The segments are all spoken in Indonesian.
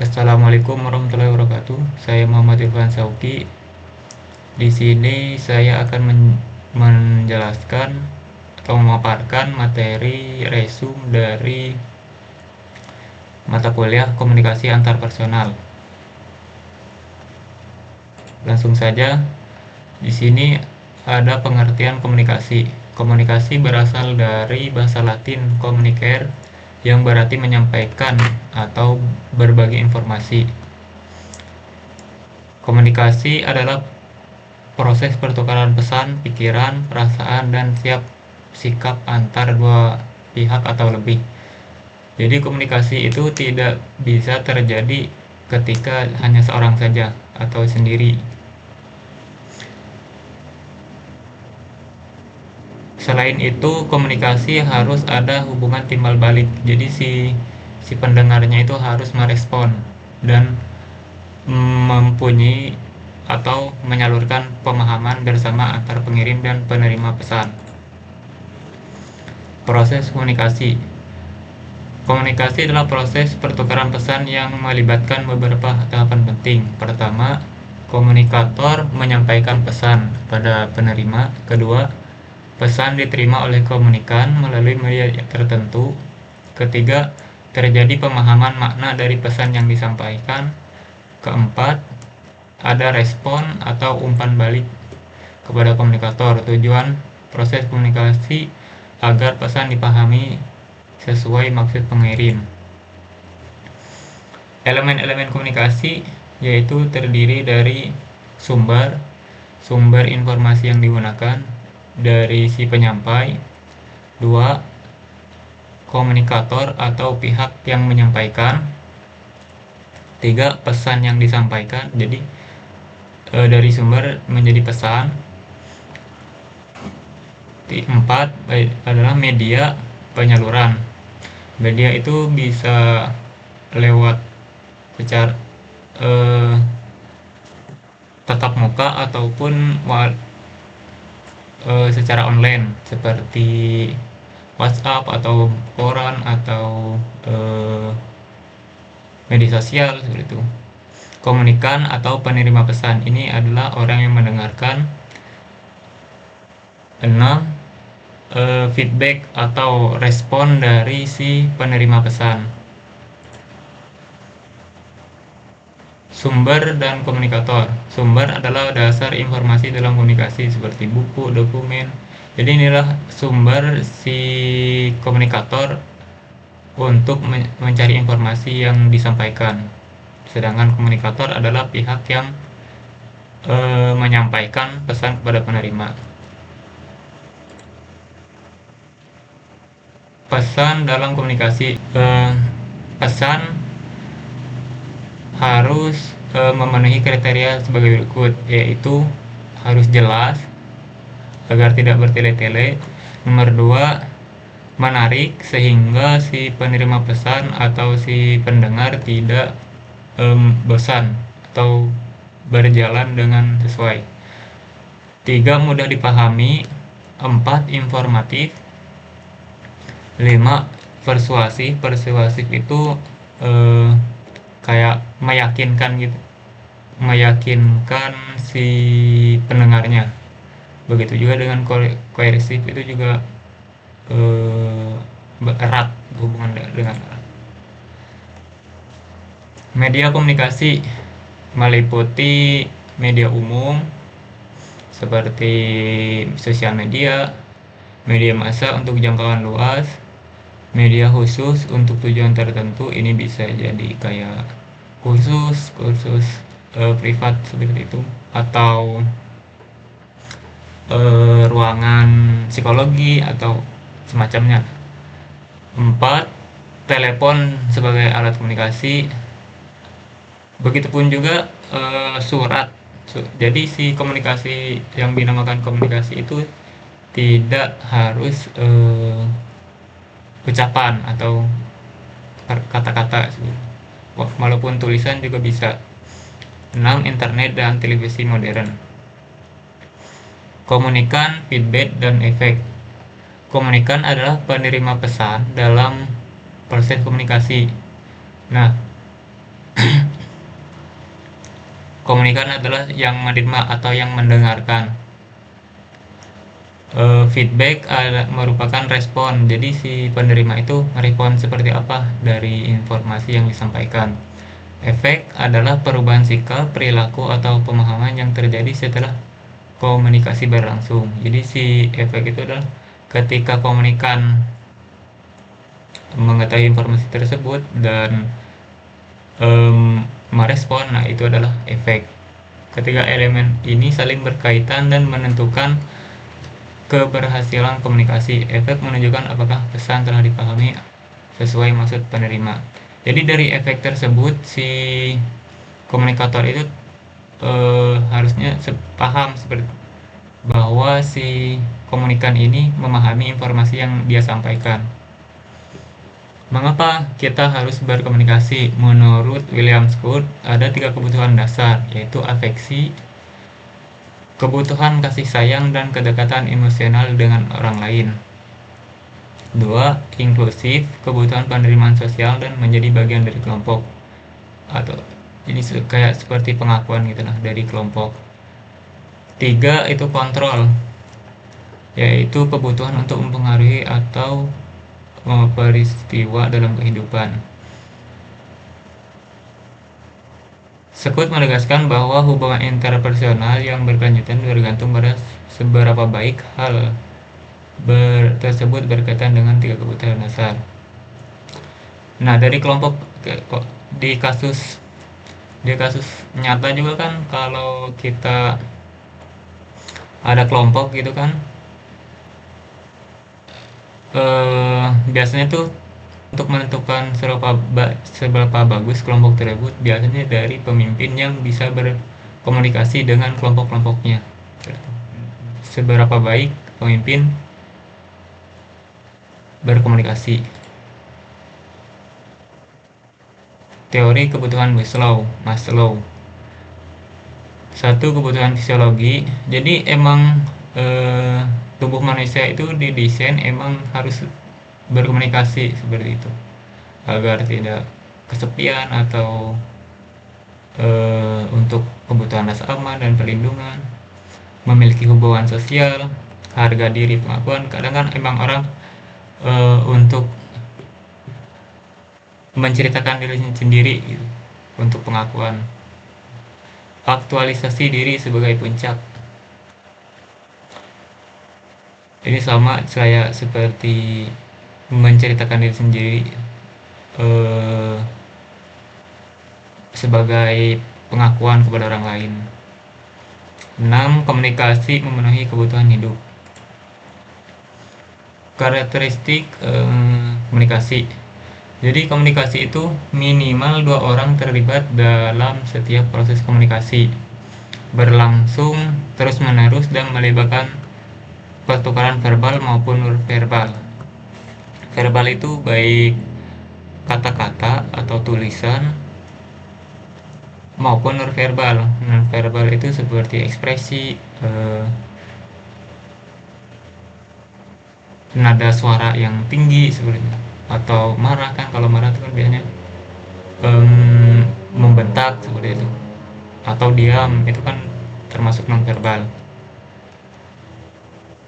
Assalamualaikum warahmatullahi wabarakatuh. Saya Muhammad Irfan Sauki. Di sini saya akan menjelaskan atau memaparkan materi resum dari mata kuliah komunikasi antarpersonal. Langsung saja, di sini ada pengertian komunikasi. Komunikasi berasal dari bahasa Latin communicare yang berarti menyampaikan atau berbagi informasi. Komunikasi adalah proses pertukaran pesan, pikiran, perasaan, dan sikap antar dua pihak atau lebih. Jadi komunikasi itu tidak bisa terjadi ketika hanya seorang saja atau sendiri. Selain itu, komunikasi harus ada hubungan timbal balik. Jadi si pendengarnya itu harus merespon dan mempunyai atau menyalurkan pemahaman bersama antar pengirim dan penerima pesan. Proses komunikasi. Komunikasi adalah proses pertukaran pesan yang melibatkan beberapa tahapan penting. Pertama, komunikator menyampaikan pesan pada penerima. Kedua, pesan diterima oleh komunikan melalui media tertentu. Ketiga, terjadi pemahaman makna dari pesan yang disampaikan. Keempat, ada respon atau umpan balik kepada komunikator. Tujuan proses komunikasi agar pesan dipahami sesuai maksud pengirim. Elemen-elemen komunikasi yaitu terdiri dari sumber informasi yang digunakan, dari si penyampai. 2. Komunikator atau pihak yang menyampaikan. 3. Pesan yang disampaikan, jadi dari sumber menjadi pesan. 4. Adalah media penyaluran. Media itu bisa lewat secara tatap muka ataupun secara online seperti WhatsApp atau koran atau media sosial seperti itu. Komunikan atau penerima pesan ini adalah orang yang mendengarkan. 6. Feedback atau respon dari si penerima pesan. Sumber dan komunikator. Sumber adalah dasar informasi dalam komunikasi seperti buku, dokumen. Jadi inilah sumber si komunikator untuk mencari informasi yang disampaikan. Sedangkan komunikator adalah pihak yang menyampaikan pesan kepada penerima. Pesan dalam komunikasi. Pesan harus memenuhi kriteria sebagai berikut, yaitu harus jelas agar tidak bertele-tele. Nomor 2, menarik sehingga si penerima pesan atau si pendengar tidak bosan atau berjalan dengan sesuai. 3. Mudah dipahami. 4. Informatif. 5. Persuasif. Persuasif itu kayak meyakinkan gitu, meyakinkan si pendengarnya. Begitu juga dengan koersif, itu juga erat hubungan dengan erat. Media komunikasi meliputi media umum seperti sosial media, media massa untuk jangkauan luas, media khusus untuk tujuan tertentu. Ini bisa jadi kayak kursus privat seperti itu, atau ruangan psikologi atau semacamnya. 4. Telepon sebagai alat komunikasi. Begitupun juga surat. Jadi si komunikasi yang dinamakan komunikasi itu tidak harus ucapan atau kata-kata, walaupun tulisan juga bisa. 6. Internet dan televisi modern. Komunikan, feedback, dan efek. Komunikan adalah penerima pesan dalam proses komunikasi. Nah, Komunikan adalah yang menerima atau yang mendengarkan. Feedback merupakan respon, jadi si penerima itu merespon seperti apa dari informasi yang disampaikan. Efek adalah perubahan sikap, perilaku, atau pemahaman yang terjadi setelah komunikasi berlangsung. Jadi si efek itu adalah ketika komunikan mengetahui informasi tersebut dan merespon, nah itu adalah efek. Ketika elemen ini saling berkaitan dan menentukan keberhasilan komunikasi. Efek menunjukkan apakah pesan telah dipahami sesuai maksud penerima. Jadi dari efek tersebut si komunikator itu harusnya paham seperti bahwa si komunikan ini memahami informasi yang dia sampaikan. Mengapa kita harus berkomunikasi? Menurut William Scott, ada 3 kebutuhan dasar, yaitu afeksi, kebutuhan kasih sayang, dan kedekatan emosional dengan orang lain. 2. Inklusif, kebutuhan penerimaan sosial dan menjadi bagian dari kelompok. Atau ini kayak seperti pengakuan gitu lah dari kelompok. 3. Itu kontrol, yaitu kebutuhan untuk mempengaruhi atau peristiwa dalam kehidupan. Scott menegaskan bahwa hubungan interpersonal yang berkelanjutan bergantung pada seberapa baik hal tersebut berkaitan dengan 3 kebutuhan dasar. Nah, dari kelompok di kasus nyata juga kan, kalau kita ada kelompok gitu kan, biasanya tuh untuk menentukan seberapa bagus kelompok tersebut biasanya dari pemimpin yang bisa berkomunikasi dengan kelompok-kelompoknya. Seberapa baik pemimpin berkomunikasi. Teori kebutuhan Maslow. 1. Kebutuhan fisiologi. Jadi emang tubuh manusia itu didesain emang harus berkomunikasi seperti itu agar tidak kesepian atau untuk kebutuhan rasa aman dan perlindungan, memiliki hubungan sosial, harga diri, pengakuan. Kadang kan emang orang untuk menceritakan dirinya sendiri gitu, untuk pengakuan, aktualisasi diri sebagai puncak. Ini sama saya seperti menceritakan diri sendiri sebagai pengakuan kepada orang lain. 6. Komunikasi memenuhi kebutuhan hidup. Karakteristik komunikasi. Jadi komunikasi itu minimal 2 orang terlibat dalam setiap proses komunikasi, berlangsung terus-menerus dan melibatkan pertukaran verbal maupun non-verbal. Verbal itu baik kata-kata atau tulisan maupun non-verbal. Non-verbal itu seperti ekspresi, nada suara yang tinggi seperti itu. Atau marah kan, kalau marah itu kan biasanya membentak seperti itu, atau diam, itu kan termasuk non-verbal.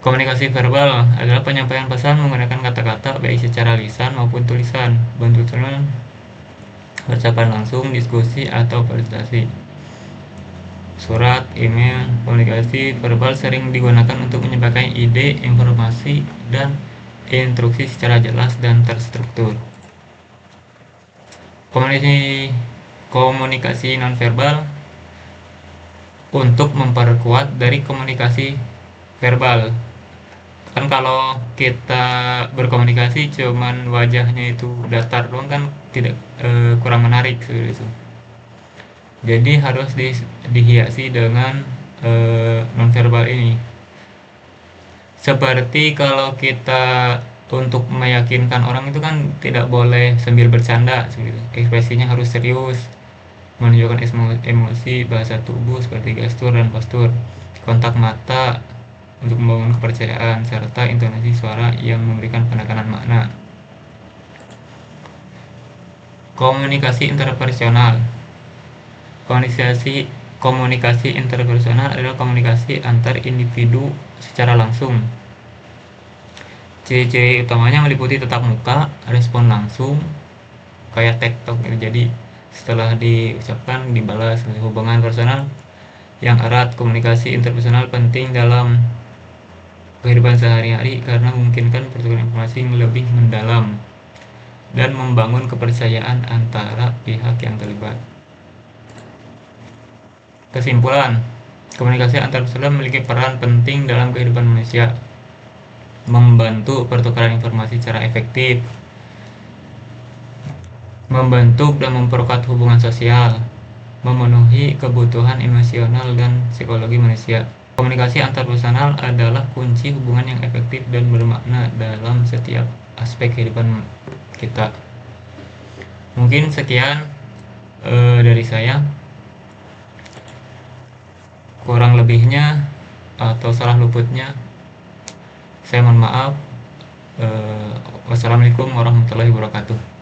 Komunikasi verbal adalah penyampaian pesan menggunakan kata-kata baik secara lisan maupun tulisan, bentuknya ucapan langsung, diskusi, atau presentasi. Surat, email, komunikasi verbal sering digunakan untuk menyampaikan ide, informasi, dan instruksi secara jelas dan terstruktur. Komunikasi nonverbal untuk memperkuat dari komunikasi verbal. Kan kalau kita berkomunikasi cuman wajahnya itu datar doang kan tidak kurang menarik gitu. Jadi harus dihiasi dengan nonverbal ini. Seperti kalau kita untuk meyakinkan orang itu kan tidak boleh sambil bercanda gitu. Ekspresinya harus serius, menunjukkan emosi, bahasa tubuh seperti gestur dan postur, kontak mata untuk membangun kepercayaan, serta intonasi suara yang memberikan penekanan makna. Komunikasi interpersonal. Komunikasi interpersonal adalah komunikasi antar individu secara langsung. Ciri-ciri utamanya meliputi tatap muka, respon langsung, kayak TikTok gitu. Jadi setelah diucapkan dibalas. Hubungan personal yang erat. Komunikasi interpersonal penting dalam kehidupan sehari-hari karena memungkinkan pertukaran informasi yang lebih mendalam dan membangun kepercayaan antara pihak yang terlibat. Kesimpulan, komunikasi antarpersonal memiliki peran penting dalam kehidupan manusia, membantu pertukaran informasi secara efektif, membentuk dan memperkuat hubungan sosial, memenuhi kebutuhan emosional dan psikologi manusia. Komunikasi antarpersonal adalah kunci hubungan yang efektif dan bermakna dalam setiap aspek kehidupan kita. Mungkin sekian dari saya. Kurang lebihnya atau salah luputnya saya mohon maaf. Wassalamualaikum warahmatullahi wabarakatuh.